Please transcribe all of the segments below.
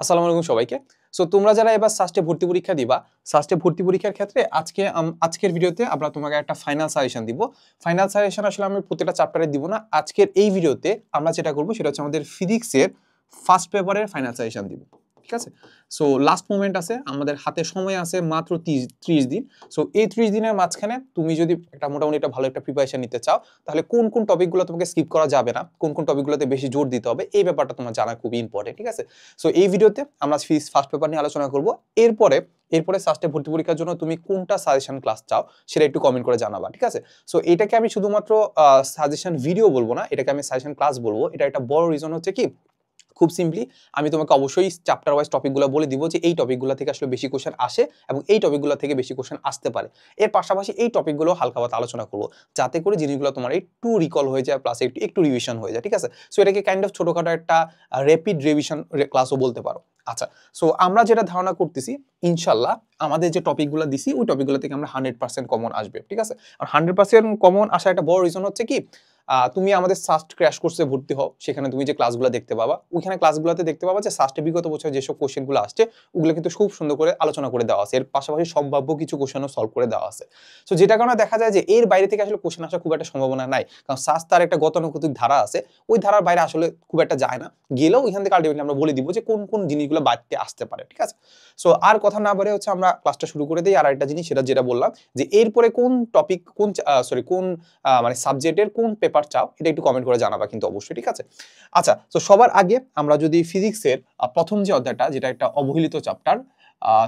আসসালামু আলাইকুম সবাইকে। সো তোমরা যারা এবার সাস্টে ভর্তি পরীক্ষা দিবা, সাস্টে ভর্তি পরীক্ষার ক্ষেত্রে আজকের ভিডিওতে আমরা তোমাকে একটা ফাইনাল সাজেশন দিব। ফাইনাল সাজেশন আসলে আমি প্রত্যেকটা চ্যাপ্টারে দিব না। আজকের এই ভিডিওতে আমরা যেটা করব সেটা হচ্ছে আমাদের ফিজিক্সের ফার্স্ট পেপারের ফাইনাল সাজেশন দিব। ঠিক আছে? সো লাস্ট মোমেন্ট আছে, আমাদের হাতে সময় আছে মাত্র 30 দিন। সো এই 30 দিনের মাঝখানে তুমি যদি মোটামুটি একটা ভালো একটা প্রিপারেশন নিতে চাও, তাহলে কোন কোন টপিকগুলো তোমাকে স্কিপ করা যাবে না, কোন কোন টপিকগুলোতে বেশি জোর দিতে হবে, এই ব্যাপারটা তোমার জানা খুবই ইম্পর্টেন্ট। ঠিক আছে? সো এই ভিডিওতে আমরা ফার্স্ট পেপার নিয়ে আলোচনা করব। এরপরে সাস্টে ভর্তি পরীক্ষার জন্য তুমি কোনটা সাজেশন ক্লাস চাও সেটা একটু কমেন্ট করে জানাবা। ঠিক আছে? সো এটাকে আমি শুধুমাত্র সাজেশন ভিডিও বলবো না, এটাকে আমি সাজেশন ক্লাস বলবো। এটা একটা বড় রিজন হচ্ছে কি, খুব সিম্পলি আমি তোমাকে অবশ্যই চ্যাপ্টার ওয়াইজ টপিকগুলো বলে দিব যে এই টপিকগুলো থেকে আসলে বেশি কোশ্চেন আসে এবং এই টপিকগুলো থেকে বেশি কোশ্চেন আসতে পারে। এর পাশাপাশি এই টপিকগুলো হালকা পাতলা আলোচনা করবো, যাতে করে জিনিসগুলো তোমার একটু রিকল হয়ে যায়, প্লাস একটু রিভিশন হয়ে যায়। ঠিক আছে? সো এটাকে কাইন্ড অফ ছোটখাটো একটা র্যাপিড রিভিশন ক্লাসও বলতে পারো। আচ্ছা, সো আমরা যেটা ধারণা করতেছি, ইনশাল্লাহ আমাদের যে টপিকগুলো দিছি ওই টপিকগুলো থেকে আমরা 100% কমন আসবে। ঠিক আছে? আর 100% কমন আসার একটা বড় রিজন হচ্ছে কি, তুমি আমাদের সাস্ট ক্র্যাশ কোর্সে ভর্তি হও, সেখানে তুমি যে ক্লাসগুলো দেখতে পাবা, ওইখানে ক্লাসগুলোতে দেখতে পাবা যে সাস্টে বিগত বছর যেসব কোশ্চেনগুলো আসছে ওগুলো কিন্তু খুব সুন্দর করে আলোচনা করে দেওয়া আছে। এর পাশাপাশি সম্ভাব্য কিছু কোশ্চেনও সলভ করে দেওয়া আছে। সো যেটা কারণে দেখা যায় যে এর বাইরে থেকে আসলে কোশ্চেন আসার খুব একটা সম্ভাবনা নাই, কারণ সাস্ট তার একটা গতানুগতিক ধারা আছে, ওই ধারার বাইরে আসলে খুব একটা যায় না। গেলেও ওইখান থেকে আলটিমেটলি আমরা বলে দিব যে কোন কোন জিনিসগুলো বাড়তে আসতে পারে। ঠিক আছে? সো আর কথা না বলে হচ্ছে আমরা ক্লাসটা শুরু করে দিই। আর একটা জিনিস যেটা বললাম যে এরপরে কোন টপিক কোন মানে সাবজেক্টের কোন পেপার চাও এটা একটু কমেন্ট করে জানাবা কিন্তু অবশ্যই। ঠিক আছে? আচ্ছা, তো সবার আগে আমরা যদি ফিজিক্সের প্রথম যে অধ্যায়টা, যেটা একটা অবহেলিত চ্যাপ্টার,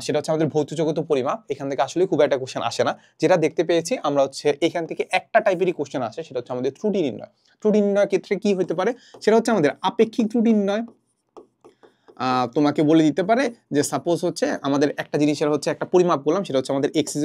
সেটা হচ্ছে আমাদের ভৌত জগত পরিমাপ। এখান থেকে আসলে খুব একটা কোশ্চেন আসে না। যেটা দেখতে পেয়েছি আমরা হচ্ছে এখান থেকে একটা টাইপেরই কোশ্চেন আসে, সেটা হচ্ছে আমাদের ত্রুটি নির্ণয়। ত্রুটি নির্ণয়ের ক্ষেত্রে কি হতে পারে, সেটা হচ্ছে আমাদের আপেক্ষিক ত্রুটি নির্ণয়। তোমাকে বলে দিতে পারে যে সাপোজ হচ্ছে আমাদের একটা জিনিসের হচ্ছে একটা পরিমাপ করলাম, সেটা হচ্ছে আমাদের x =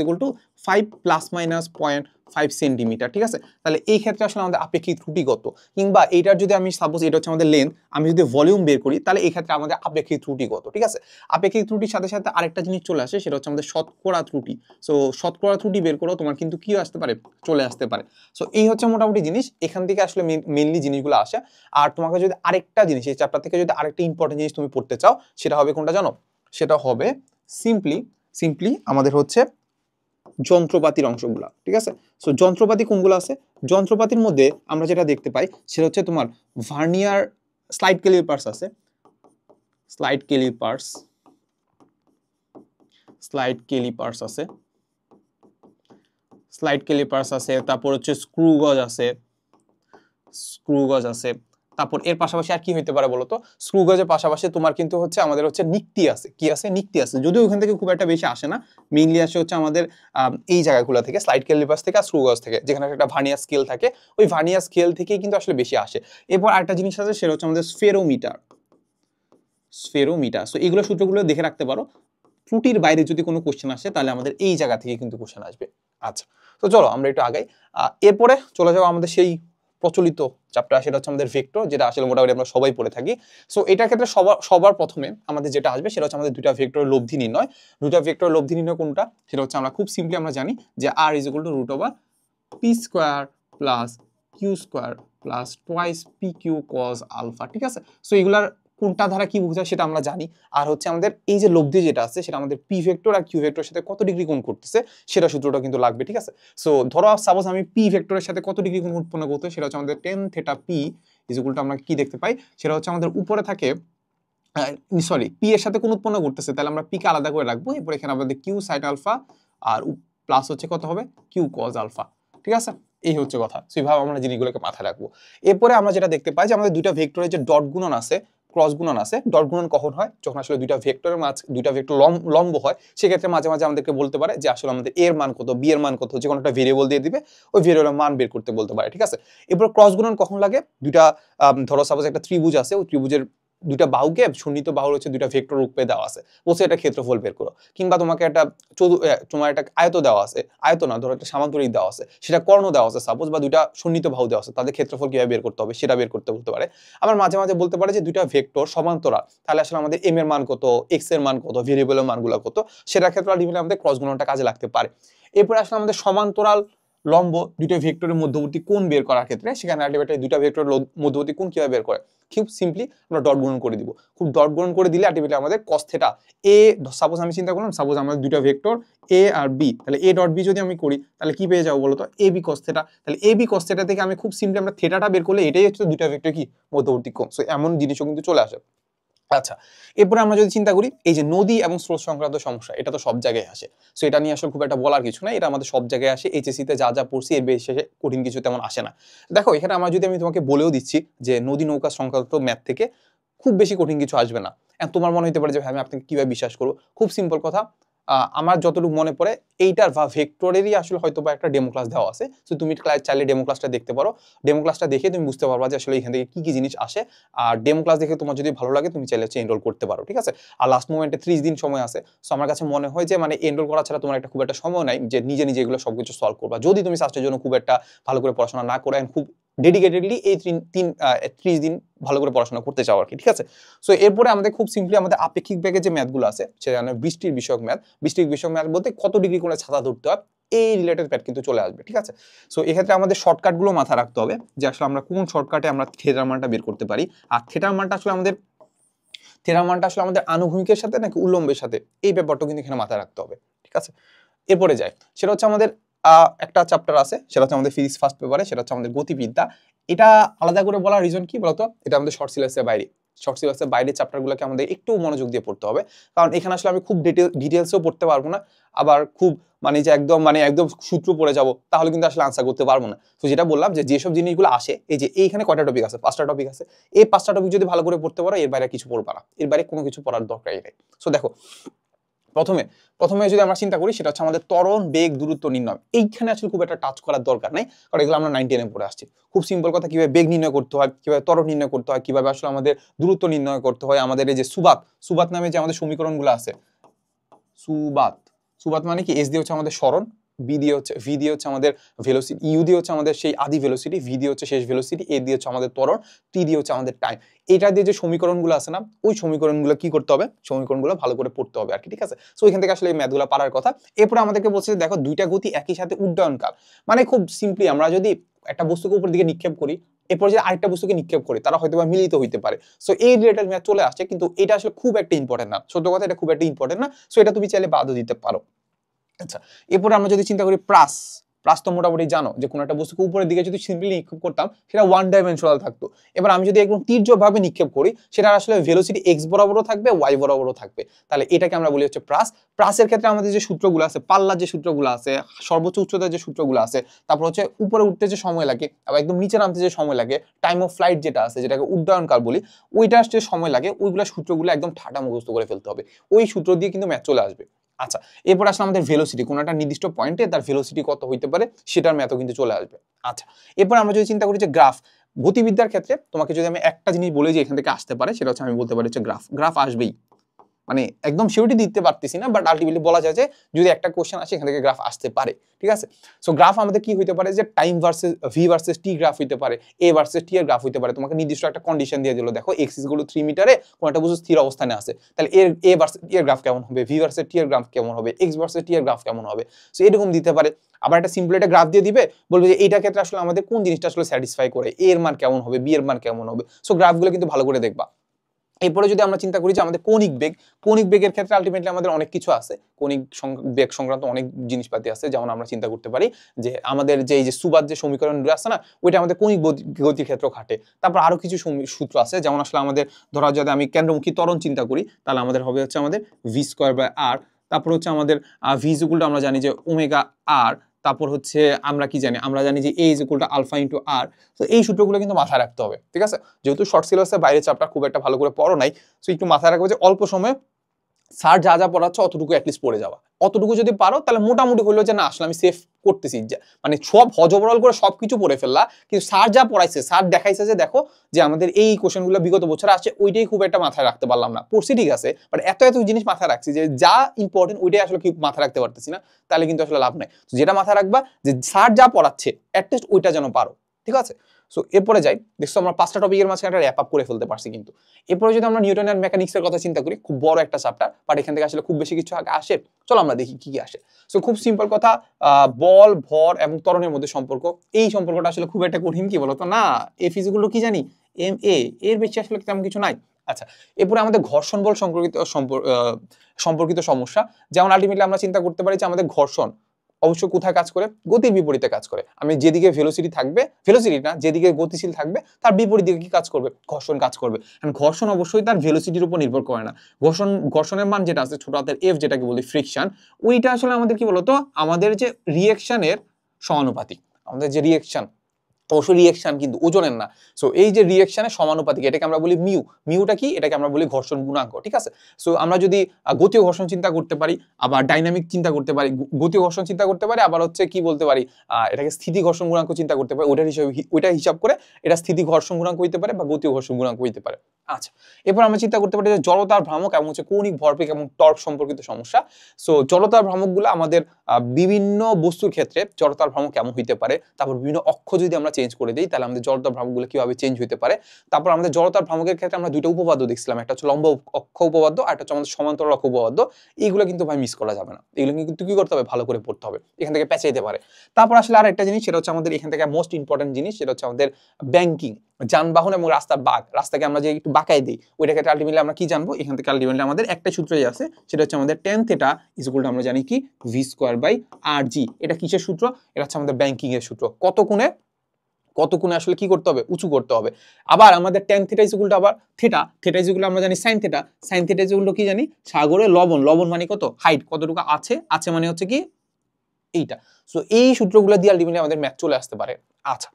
5 ± 0.5 সেন্টিমিটার। ঠিক আছে? তাহলে এই ক্ষেত্রে আসলে আমাদের আপেক্ষিক ত্রুটি কত, কিংবা এইটার যদি আমি সাপোজ এটা হচ্ছে আমাদের লেন্থ, আমি যদি ভলিউম বের করি তাহলে এই ক্ষেত্রে আমাদের আপেক্ষিক ত্রুটি কত। ঠিক আছে? আপেক্ষিক ত্রুটির সাথে সাথে আরেকটা জিনিস চলে আসে, সেটা হচ্ছে আমাদের শতকরা ত্রুটি। সো শতকরা ত্রুটি বের করো তোমার কিন্তু কি আসতে পারে, চলে আসতে পারে। সো এই হচ্ছে মোটামুটি জিনিস, এখান থেকে আসলে মেইনলি জিনিসগুলো আসে। আর তোমাকে যদি আরেকটা জিনিস এই চ্যাপ্টার থেকে যদি আরেকটা ইম্পর্টেন্ট জিনিস তুমি পড়তে চাও, সেটা হবে কোনটা জানো? সেটা হবে সিম্পলি আমাদের হচ্ছে যন্ত্রপাতির অংশগুলা। ঠিক আছে? সো যন্ত্রপাতি কোনগুলো আছে, যন্ত্রপাতির মধ্যে আমরা যেটা দেখতে পাই সেটা হচ্ছে তোমার ভার্নিয়ার স্লাইড ক্যালিপার্স আছে, স্লাইড ক্যালিপার্স আছে, তারপর হচ্ছে স্ক্রু গজ আছে। তারপর এর পাশাপাশি আর কি হইতে পারে বলতো, স্ক্রু গজের পাশাপাশি তোমার কিন্তু হচ্ছে আমাদের হচ্ছে নিক্তি আছে। কি আছে? নিক্তি আছে, যদিও ওখান থেকে খুব একটা বেশি আসে না, মেইনলি আসে হচ্ছে আমাদের এই জায়গাগুলো থেকে, স্লাইড ক্যালিপার্স থেকে আর স্ক্রু গজ থেকে, যেখানে একটা ভার্নিয়ার স্কেল থাকে, ওই ভার্নিয়ার স্কেল থেকেই কিন্তু আসলে বেশি আসে। এরপর আরেকটা জিনিস আছে, সেটা হচ্ছে আমাদের স্ফেরোমিটার। সো এগুলো সূত্রগুলো দেখে রাখতে পারো, ত্রুটির বাইরে যদি কোনো কোশ্চেন আসে তাহলে আমাদের এই জায়গা থেকে কিন্তু কোশ্চেন আসবে। আচ্ছা, তো চলো আমরা একটু আগাই। এরপরে চলে যাবো আমাদের সেই প্রচলিত চ্যাপ্টার, সেটা হচ্ছে আমাদের ভেক্টর, যেটা আসলে মোটামুটি আমরা সবাই পড়ে থাকি। সো এটার ক্ষেত্রে সবার প্রথমে আমাদের যেটা আসবে সেটা হচ্ছে আমাদের দুইটা ভেক্টরের লব্ধি নির্ণয়। দুইটা ভেক্টরের লব্ধি নির্ণয় কোনটা, সেটা হচ্ছে আমরা খুব সিম্পলি আমরা জানি যে r = √p² + q² + twice pq cos α। ঠিক আছে? সো এগুলার কোনটা দ্বারা কি বোঝায় সেটা আমরা জানি। আর হচ্ছে আমাদের এই যে লব্ধি যেটা আছে, সেটা আমাদের p ভেক্টর আর q ভেক্টরের সাথে কত ডিগ্রি কোণ করতেছে সেটা সূত্রটা কিন্তু লাগবে। ঠিক আছে? সো ধরো সাপোজ আমি p ভেক্টরের সাথে কত ডিগ্রি কোণ উৎপন্ন করতে, সেটা হচ্ছে আমাদের tan θp = আমরা কি দেখতে পাই, সেটা হচ্ছে আমাদের উপরে থাকে p এর সাথে কোণ উৎপন্ন করতেছে, তাহলে আমরা p কে আলাদা করে রাখবো। এরপর এখানে আমাদের q sin α আর প্লাস হচ্ছে কত হবে, q cos α। ঠিক আছে? এই হচ্ছে কথা। সো এইভাবে আমরা জিনিসগুলোকে মাথায় রাখবো। এরপরে আমরা যেটা দেখতে পাই যে আমাদের দুইটা ভেক্টরের যে ডট গুণন আছে, ক্রস গুণন আছে। ডট গুণন কখন হয়, যখন আসলে দুইটা ভেক্টর লম্ব হয়, সেক্ষেত্রে মাঝে মাঝে আমাদেরকে বলতে পারে যে আসলে আমাদের এর মান কত, বি এর মান কত, যে কোনো একটা ভেরিয়েবল দিয়ে দিবে, ওই ভেরিয়েবলের মান বের করতে বলতে পারে। ঠিক আছে? এরপর ক্রস গুণন কখন লাগে, দুইটা ধরো সাপোজ একটা ত্রিভুজ আছে, ওই ত্রিভুজের দুইটা বাহুকে, সন্নিহিত বাহুর হচ্ছে দুইটা ভেক্টর রূপে দেওয়া আছে, বলছে এটা ক্ষেত্রফল বের করো। কিংবা তোমাকে তোমার একটা আয়ত দেওয়া আছে, আয়ত না, ধরো একটা সামান্তরিক দেওয়া আছে, সেটা কর্ণ দেওয়া আছে সাপোজ, বা দুইটা সন্নিহিত বাহু দেওয়া আছে, তাদের ক্ষেত্রফল কিভাবে বের করতে হবে সেটা বের করতে বলতে পারে। আবার মাঝে মাঝে বলতে পারে যে দুইটা ভেক্টর সমান্তরাল, তাহলে আসলে আমাদের এম এর মান কত, এক্স এর মান কত, ভেরিয়েবলের মানগুলো কত, সেটার ক্ষেত্রে আলটিমেটলি আমাদের ক্রস গুণনটা কাজে লাগতে পারে। এরপরে আসলে আমাদের সমান্তরাল লম্ব দুইটা ভেক্টরের মধ্যবর্তী কোণ বের করার ক্ষেত্রে সেখানে আলটিমেটলি দুইটা ভেক্টরের মধ্যবর্তী কোণ কিভাবে বের করে, খুব সিম্পলি আমরা ডট গুণন করে দিব। খুব ডট গুণন করে দিলে আলটিমেটলি আমাদের cos θ এ, সাপোজ আমি চিন্তা করলাম সাপোজ আমাদের দুইটা ভেক্টর এ আর বি, তাহলে এ ডট বি যদি আমি করি তাহলে কি পেয়ে যাবো বলতো, এ বি cos θ। তাহলে এ বি cos θ থেকে আমি খুব সিম্পলি আমরা থেটাটা বের করলে এটাই হচ্ছে দুইটা ভেক্টর কি মধ্যবর্তী কোণ। সো এমন জিনিসও কিন্তু চলে আসে। আচ্ছা, এরপরে আমরা যদি চিন্তা করি এই যে নদী এবং স্রোত সংক্রান্ত সমস্যা, এটা তো সব জায়গায় আসে। সো এটা নিয়ে আসলে খুব একটা বলার কিছু না, এটা আমাদের সব জায়গায় আসে। এইচএসসি তে যা যা পড়ছি এর বেশি কঠিন কিছু তেমন আসে না। দেখো এখানে আমি তোমাকে বলেও দিচ্ছি যে নদী নৌকা সংক্রান্ত ম্যাথ থেকে খুব বেশি কঠিন কিছু আসবে না। তোমার মনে হতে পারে যে ভাই আমি আপনাকে কিভাবে বিশ্বাস করবো, খুব সিম্পল কথা। আমার যতটুকু মনে পড়ে এইটার বা ভেক্টরেরই আসলে হয়তো বা একটা ডেমো ক্লাস দেওয়া আছে। সো তুমি চাইলে ডেমো ক্লাসটা দেখতে পারো। ডেমো ক্লাসটা দেখে তুমি বুঝতে পারবা যে আসলে এখান থেকে কি কি জিনিস আসে। আর ডেমো ক্লাস দেখে তোমার যদি ভালো লাগে তুমি চাইলে হচ্ছে এনরোল করতে পারো, ঠিক আছে। আর লাস্ট মোমেন্টে 30 দিন সময় আছে। সো আমার কাছে মনে হয় যে মানে এনরোল করা ছাড়া তোমার একটা খুব একটা সময় নাই যে নিজে নিজে এগুলো সবকিছু সলভ করবা, যদি তুমি সাস্টের জন্য খুব একটা ভালো করে পড়াশোনা না করে খুব ডেডিকেটেডলি এই 30 দিন ভালো করে পড়াশোনা করতে চাও আর কি, ঠিক আছে। সো এরপরে আমাদের খুব সিম্পলি আমাদের আপেক্ষিক বেগে যে ম্যাথগুলো আছে সেখানে বৃষ্টির বিষয়ক ম্যাথ, বৃষ্টির বিষয়ক ম্যাথ বলতে কত ডিগ্রি কোণে ছাতা ধরতে হয় এই রিলেটেড ম্যাথ কিন্তু চলে আসবে, ঠিক আছে। সো এক্ষেত্রে আমাদের শর্টকাটগুলো মাথায় রাখতে হবে যে আসলে আমরা কোন শর্টকাটে আমরা থিটার মানটা বের করতে পারি। আর থিটার মানটা আসলে আমাদের আনুভূমিকের সাথে নাকি উল্লম্বের সাথে, এই ব্যাপারটা কিন্তু এখানে মাথায় রাখতে হবে, ঠিক আছে। এরপরে যাই, সেটা হচ্ছে আমাদের একটা চ্যাপ্টার আছে, সেটা হচ্ছে আমাদের ফিজিক্স ফার্স্ট পেপারে, সেটা হচ্ছে আমাদের গতিবিদ্যা। এটা আলাদা করে বলার রিজন কি বলতো, এটা আমাদের শর্ট সিলেবাসের বাইরে। শর্ট সিলেবাসের বাইরে চ্যাপ্টারগুলোকে আমাদের একটু মনোযোগ দিয়ে পড়তে হবে, কারণ এখানে আসলে আমি খুব ডিটেলসেও পড়তে পারবো না, আবার খুব যে একদম সূত্র পড়ে যাব তাহলে কিন্তু আসলে আনসার করতে পারবো না। তো যেটা বললাম যে যেসব জিনিসগুলো আসে, এই যে এইখানে কয়টা টপিক আছে, 5টা টপিক আছে, এই 5টা টপিক যদি ভালো করে পড়তে পারো এর বাইরে কিছু পড়বা না, এর বাইরে কোনো কিছু পড়ার দরকারই নেই। সো দেখো প্রথমে যদি আমরা চিন্তা করি সেটা হচ্ছে আমাদের ত্বরণ বেগ দূরত্ব নির্ণয়। এইখানে আসলে খুব একটা টাচ করার দরকার নাই, কারণ এগুলো আমরা 9, 10 পড়ে আসছি। খুব সিম্পল কথা, কিভাবে বেগ নির্ণয় করতে হয়, কিভাবে ত্বরণ নির্ণয় করতে হয়, কিভাবে আসলে আমাদের দূরত্ব নির্ণয় করতে হয়, আমাদের এই যে সুবাত নামে যে আমাদের সমীকরণগুলো আছে, সুবাত মানে কি, এস দিয়ে হচ্ছে আমাদের সরণ, ভি দিয়ে হচ্ছে আমাদের ভেলোসিটি, ইউ দিয়ে হচ্ছে আমাদের সেই আদি ভেলোসিটি, ভি দিয়ে হচ্ছে শেষ ভেলোসিটি, এ দিয়ে হচ্ছে আমাদের ত্বরণ, টি দিয়ে হচ্ছে আমাদের টাইম। এটা দিয়ে যে সমীকরণগুলো আছে না, ওই সমীকরণগুলো কি করতে হবে, সমীকরণগুলো ভালো করে পড়তে হবে আর কি, ঠিক আছে। সো এখান থেকে আসলে এই ম্যাথগুলো পারার কথা। এরপরে আমাদেরকে বলছে দেখো দুইটা গতি একই সাথে উড্ডয়নকাল, মানে খুব সিম্পলি আমরা যদি একটা বস্তুকে উপর দিকে নিক্ষেপ করি, এরপর যে আরেকটা বস্তুকে নিক্ষেপ করি, তারা হয়তো বা মিলিত হইতে পারে। সো এই রিলেটেড ম্যাথ চলে আসছে, কিন্তু এটা আসলে খুব একটা ইম্পর্টেন্ট না, সত্য কথা এটা খুব একটা ইম্পর্টেন্ট না। সো এটা তুমি চাইলে বাদও দিতে পারো। আচ্ছা, এরপরে আমরা যদি চিন্তা করি প্রাস তো মোটামুটি জানো যে কোনো একটা বস্তুকে উপরের দিকে যদি সিম্পলি নিক্ষেপ করতাম সেটা 1 ডাইমেনশনাল থাকতো। এবার আমি যদি একদম তীর্যকভাবে নিক্ষেপ করি সেটা আসলে ভেলোসিটি এক্স বরাবরও থাকবে, ওয়াই বরাবরও থাকবে, তাহলে এটাকে আমরা বলি হচ্ছে প্রাসের ক্ষেত্রে আমাদের যে সূত্রগুলো আছে, পাল্লার যে সূত্রগুলো আছে, সর্বোচ্চ উচ্চতার যে সূত্রগুলো আছে, তারপর হচ্ছে উপরে উঠতে যে সময় লাগে আবার একদম নিচে নামতে যে সময় লাগে, টাইম অফ ফ্লাইট যেটা আছে যেটাকে উড্ডয়নকাল বলি, ওইটার যে সময় লাগে ওইগুলো সূত্রগুলো একদম ঠাটা মুখস্থ করে ফেলতে হবে, ওই সূত্র দিয়ে কিন্তু ম্যাথ চলে আসবে। আচ্ছা, এরপর আসলে আমাদের ভেলোসিটি, কোনো একটা নির্দিষ্ট পয়েন্টে তার ভেলোসিটি কত হইতে পারে সেটার ম্যাথও কিন্তু চলে আসবে। আচ্ছা, এরপর আমরা যদি চিন্তা করি যে গ্রাফ, গতিবিদ্যার ক্ষেত্রে তোমাকে যদি আমি একটা জিনিস বলি যে এখান থেকে আসতে পারে, সেটা হচ্ছে আমি বলতে পারি হচ্ছে গ্রাফ আসবেই, মানে একদম সিউরিটি দিতে পারতেছি না, বাট আলটিমেটলি বলা যায় যে যদি একটা কোশ্চেন আসে এখান থেকে গ্রাফ আসতে পারে, ঠিক আছে। সো গ্রাফ আমাদের কি হইতে পারে, যে টাইম ভার্সেস ভি ভার্সেস টি গ্রাফ হইতে পারে, এ ভার্সেস টি এর গ্রাফ হইতে পারে। তোমাকে নির্দিষ্ট একটা কন্ডিশন দিয়ে দিল, দেখো এক্সিস গুলো 3 মিটারে কোন একটা বস্তু স্থির অবস্থানে আছে, তাহলে এর এ ভার্সেস টি এর গ্রাফ কেমন হবে, ভি ভার্সেস টি এর গ্রাফ কেমন হবে, এক্স ভার্সেস টি এর গ্রাফ কেমন হবে। সো এরকম দিতে পারে। আবার একটা সিম্পল একটা গ্রাফ দিয়ে দিবে, বলবে যে এইটা ক্ষেত্রে আসলে আমাদের কোন জিনিসটা আসলে স্যাটিসফাই করে, এ এর মান কেমন হবে, বি এর মান কেমন হবে। সো গ্রাফগুলো কিন্তু ভালো করে দেখবা। এরপরে যদি আমরা চিন্তা করি যে আমাদের কৌণিক বেগের ক্ষেত্রে আলটিমেটলি আমাদের অনেক কিছু আছে, কৌণিক বেগ সংক্রান্ত অনেক জিনিসপাতি আছে, যেমন আমরা চিন্তা করতে পারি যে আমাদের যে এই যে সুবাদ যে সমীকরণগুলো আছে না, ওইটা আমাদের কৌণিক গতির ক্ষেত্রে খাটে। তারপর আরো কিছু সূত্র আছে, যেমন আসলে আমাদের ধরা যদি আমি কেন্দ্রমুখী ত্বরণ চিন্তা করি তাহলে আমাদের হবে হচ্ছে আমাদের v²/r, তারপর হচ্ছে আমাদের v ইকুয়াল টু আমরা জানি যে ওমেগা r, তারপর হচ্ছে আমরা কি জানি, আমরা জানি যে a equal to alpha into r। তো এই সূত্রগুলো কিন্তু মাথায় রাখতে হবে, ঠিক আছে। যেহেতু শর্ট সিলেবাসের বাইরে চ্যাপ্টার খুব একটা ভালো করে পড়ো নাই, সো একটু মাথায় রাখবে যে অল্প সময়ে স্যার যা যা পড়াচ্ছে অতটুকু অ্যাটলিস্ট পড়ে যাওয়া, অতটুকু যদি পারো তাহলে মোটামুটি হলো যে না আসলে আমি সেফ করতেছি, মানে সব হজবরল করে সবকিছু পড়ে ফেললা, কিন্তু স্যার যা পড়াইছে, স্যার দেখাইছে যে দেখো যে আমাদের এই কোশ্চেনগুলো বিগত বছর আসছে, ওইটাই খুব একটা মাথায় রাখতে পারলাম না, পড়ছি ঠিক আছে, বাট এত জিনিস মাথায় রাখছি যে যা ইম্পর্টেন্ট ওইটাই আসলে কি মাথায় রাখতে পারতেছি না, তাহলে কিন্তু আসলে লাভ নাই। যেটা মাথায় রাখবা যে স্যার যা পড়াচ্ছে অ্যাটলিস্ট ওইটা যেন পারো, ঠিক আছে। সো এরপরে যাই, দেখছো আমরা 5টা টপিকের মাঝখানে একটা র্যাপ আপ করে ফেলতে পারছি কিন্তু। এরপরে যদি আমরা নিউটনের মেকানিক্সের কথা চিন্তা করি, খুব বড় একটা চ্যাপ্টার, বাট এখান থেকে আসলে খুব বেশি কিছু আগে আসে। চলো আমরা দেখি কি কি আসে। সো খুব সিম্পল কথা, বল, ভর এবং ত্বরণের মধ্যে সম্পর্ক, এই সম্পর্কটা আসলে খুব একটা কঠিন কি বলতো না, এই ফিজিকগুলো কি জানি এম এ, এর বেশি আসলে তেমন কিছু নাই। আচ্ছা, এরপরে আমাদের ঘর্ষণ বল সম্পর্কিত সমস্যা, যেমন আলটিমেটলি আমরা চিন্তা করতে পারি যে আমাদের ঘর্ষণ অবশ্য কোথায় কাজ করে, গতির বিপরীতে কাজ করে। আমি যেদিকে ভেলোসিটি থাকবে, ভেলোসিটি না, যেদিকে গতিশীল থাকবে তার বিপরীত দিকে কি কাজ করবে, ঘর্ষণ কাজ করবে। কারণ ঘর্ষণ অবশ্যই তার ভেলোসিটির উপর নির্ভর করে না। ঘর্ষণের মান যেটা আছে ছোট হাতের এফ, যেটাকে বলি ফ্রিকশন, ওইটা আসলে আমাদের কি বলতো, আমাদের যে রিয়েকশনের সমানুপাতিক। আমাদের যে রিয়েকশন, অবশ্যই রিয়েকশন কিন্তু ওজনের না। সো এই যে রিয়েকশনের সমানুপাতিক, এটাকে আমরা বলি মিউ। মিউটা কি, এটাকে আমরা বলি ঘর্ষণ গুণাঙ্ক, ঠিক আছে। সো আমরা যদি গতীয় ঘর্ষণ চিন্তা করতে পারি, আবার ডাইনামিক চিন্তা করতে পারি, গতীয় ঘর্ষণ চিন্তা করতে পারি, আবার হচ্ছে কি বলতে পারি, এটাকে স্থিতি ঘর্ষণ গুণাঙ্ক চিন্তা করতে পারি, ওইটা হিসাব করে এটা স্থিতি ঘর্ষণ গুণাঙ্ক হইতে পারে বা গতীয় ঘর্ষণ গুণাঙ্ক হইতে পারে। আচ্ছা, এরপর আমরা চিন্তা করতে পারি যে জড়তার ভ্রামক এবং হচ্ছে কৌণিক ভরবেগ এবং টর্ক সম্পর্কিত সমস্যা। সো জড়তার ভ্রামকগুলো আমাদের বিভিন্ন বস্তুর ক্ষেত্রে জড়তার ভ্রামক কেমন হইতে পারে, তারপর বিভিন্ন অক্ষ যদি আমরা চেঞ্জ করে দিই তাহলে আমাদের জড়তার ভ্রামকগুলো কিভাবে চেঞ্জ হইতে পারে। তারপর আমাদের জড়তার ভ্রামকের ক্ষেত্রে আমরা দুইটা উপপাদ্য দেখছিলাম, একটা হচ্ছে লম্ব অক্ষ উপপাদ্য আর একটা হচ্ছে আমাদের সমান্তরাল অক্ষ উপপাদ্য। এইগুলো কিন্তু ভাই মিস করা যাবে না, এগুলো কিন্তু কি করতে হবে, ভালো করে পড়তে হবে, এখান থেকে পেঁচাইতে পারে। তারপর আসলে আর একটা জিনিস, সেটা হচ্ছে আমাদের এখান থেকে মোস্ট ইম্পর্টেন্ট জিনিস, সেটা হচ্ছে আমাদের ব্যাংকিং, যানবাহন এবং রাস্তার বাঁক, রাস্তাকে আমরা যে একটু বাঁকাই দিই, ওইটা ক্ষেত্রে আলটিমেটলি আমরা কি জানবো, এখান থেকে আলটিমেটলি আমাদের একটা সূত্রই আছে, সেটা হচ্ছে আমাদের tan θ ইকুয়াল টু আমরা জানি কি v²/rg। এটা কিসের সূত্র, এটা হচ্ছে আমাদের ব্যাংকিং এর সূত্র। কত কোণে আসলে কি করতে হবে, উঁচু করতে হবে। আবার আমাদের tan θ ইকুয়াল টু আবার θ ইকুয়াল আমরা জানি sin θ ইকুয়াল টু কি জানি, সাগরে লবণ মানে কত, হাইট কতটুকু আছে মানে হচ্ছে কি এইটা। সো এই সূত্রগুলো দিয়ে আলটিমেটলি আমাদের ম্যাথ চলে আসতে পারে। আচ্ছা,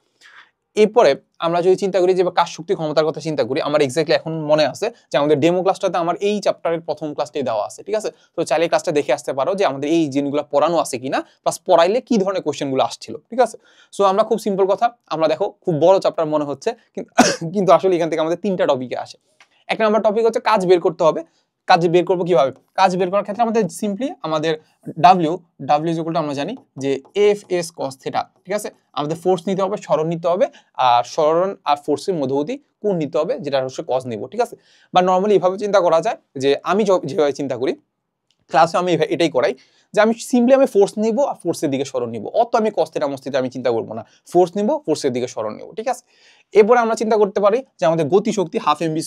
এরপরে আমরা যদি চিন্তা করি যে কাজ শক্তি ক্ষমতার কথা চিন্তা করি, আমার এক্স্যাক্টলি এখন মনে আছে যে আমাদের ডেমো ক্লাসটাতে আমার এই চ্যাপ্টারের প্রথম ক্লাসটাই দেওয়া আছে, ঠিক আছে। তো চাইলে ক্লাসটা দেখে আসতে পারো যে আমাদের এই জিনিসগুলো পড়ানো আছে কিনা, প্লাস পড়াইলে কি ধরনের কোশ্চেনগুলো আসছিল, ঠিক আছে। সো আমরা খুব সিম্পল কথা, আমরা দেখো খুব বড় চ্যাপ্টার মনে হচ্ছে, কিন্তু আসলে এখান থেকে আমাদের 3টা টপিকে আসে। এক নম্বর টপিক হচ্ছে কাজ বের করতে হবে। কাজ বের করবো কিভাবে, কাজ বের করার ক্ষেত্রে আমাদের সিম্পলি আমাদের ডাব্লিউ ইকুয়াল টু আমরা জানি যে এফ এস কস থিটা, ঠিক আছে। আমাদের ফোর্স নিতে হবে, সরণ নিতে হবে, আর সরণ আর ফোর্সের মধ্যবর্তী কোণ নিতে হবে, যেটা হচ্ছে কস নিব, ঠিক আছে। বা নর্মালি এভাবে চিন্তা করা যায় যে আমি যেভাবে চিন্তা করি ক্লাসে, আমি এটাই করাই যে আমি সিম্পলি ফোর্স নিব আর ফোর্সের দিকে সরণ নিব, অত আমি কস থিটা মস থিটা আমি চিন্তা করবো না, ফোর্স নিব, ফোর্সের দিকে সরণ নিব, ঠিক আছে। এরপরে আমরা চিন্তা করতে পারি যে আমাদের গতি শক্তি হাফ mv²,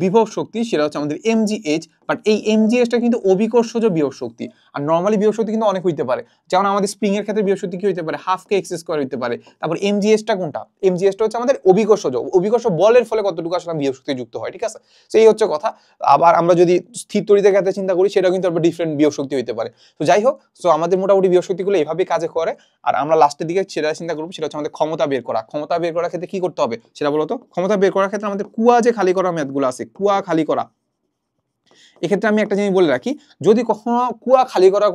বিভব শক্তি সেটা হচ্ছে আমাদের mgh, বাট এই mgh টা কিন্তু অভিকর্ষজ বিভব শক্তি, আর নর্মালি বিভব শক্তি কিন্তু অনেক হইতে পারে, যেমন আমাদের স্প্রিং এর ক্ষেত্রে বিভব শক্তি কি হইতে পারে, হাফ কে এক্স স্কয়ার হইতে পারে। তারপর mgh টা কোনটা, mgh টা হচ্ছে আমাদের অভিকর্ষ বলের ফলে কতটুকু আসলে বিভব শক্তি যুক্ত হয়, ঠিক আছে। সেই হচ্ছে কথা। আবার আমরা যদি স্থির তড়িতের ক্ষেত্রে চিন্তা করি, সেটাও কিন্তু আবার ডিফারেন্ট বিভব শক্তি হইতে পারে। তো যাই হোক, সো আমাদের মোটামুটি বিভব শক্তিগুলো এইভাবে কাজে করে। আর আমরা লাস্টের দিকে সেটা চিন্তা করবো, সেটা হচ্ছে আমাদের ক্ষমতা বের করার ক্ষেত্রে কি করতে হবে সেটা বলতো। ক্ষমতা বের করার ক্ষেত্রে আমাদের কুয়া যে খালি করা ম্যাথগুলো আছে, কুয়া খালি করা, এক্ষেত্রে আমি একটা জিনিস বলে রাখি, যদি কখনো কুয়া খালি করার